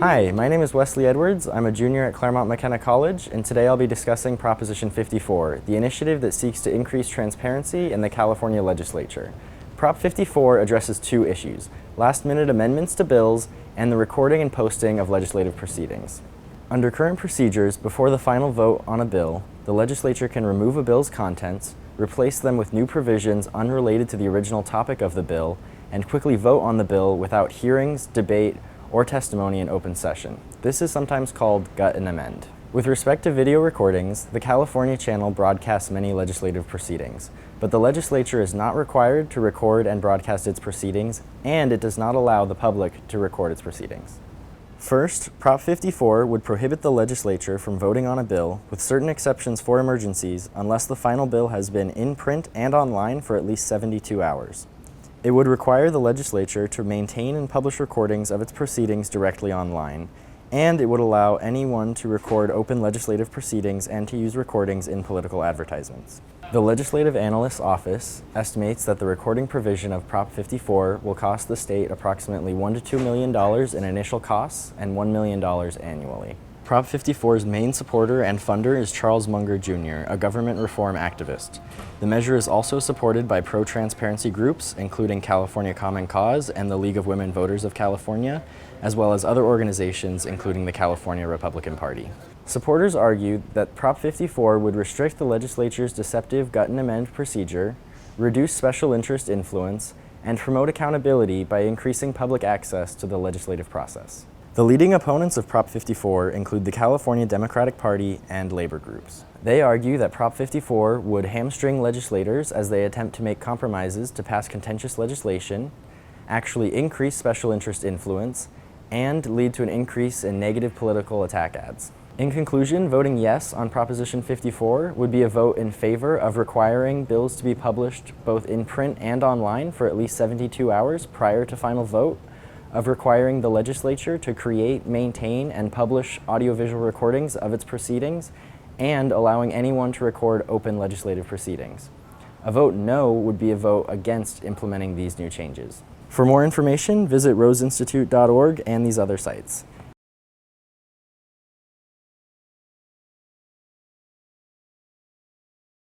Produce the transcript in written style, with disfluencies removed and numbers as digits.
Hi, my name is Wesley Edwards. I'm a junior at Claremont McKenna College, and today I'll be discussing Proposition 54, the initiative that seeks to increase transparency in the California Legislature. Prop 54 addresses two issues: last-minute amendments to bills and the recording and posting of legislative proceedings. Under current procedures, before the final vote on a bill, the legislature can remove a bill's contents, replace them with new provisions unrelated to the original topic of the bill, and quickly vote on the bill without hearings, debate, or testimony in open session. This is sometimes called gut and amend. With respect to video recordings, the California channel broadcasts many legislative proceedings, but the legislature is not required to record and broadcast its proceedings, and it does not allow the public to record its proceedings. First, Prop 54 would prohibit the legislature from voting on a bill, with certain exceptions for emergencies, unless the final bill has been in print and online for at least 72 hours. It would require the legislature to maintain and publish recordings of its proceedings directly online, and it would allow anyone to record open legislative proceedings and to use recordings in political advertisements. The Legislative Analyst's Office estimates that the recording provision of Prop 54 will cost the state approximately $1 to $2 million in initial costs and $1 million annually. Prop 54's main supporter and funder is Charles Munger Jr., a government reform activist. The measure is also supported by pro-transparency groups, including California Common Cause and the League of Women Voters of California, as well as other organizations, including the California Republican Party. Supporters argue that Prop 54 would restrict the legislature's deceptive gut and amend procedure, reduce special interest influence, and promote accountability by increasing public access to the legislative process. The leading opponents of Prop 54 include the California Democratic Party and labor groups. They argue that Prop 54 would hamstring legislators as they attempt to make compromises to pass contentious legislation, actually increase special interest influence, and lead to an increase in negative political attack ads. In conclusion, voting yes on Proposition 54 would be a vote in favor of requiring bills to be published both in print and online for at least 72 hours prior to final vote, of requiring the legislature to create, maintain, and publish audiovisual recordings of its proceedings, and allowing anyone to record open legislative proceedings. A vote no would be a vote against implementing these new changes. For more information, visit roseinstitute.org and these other sites.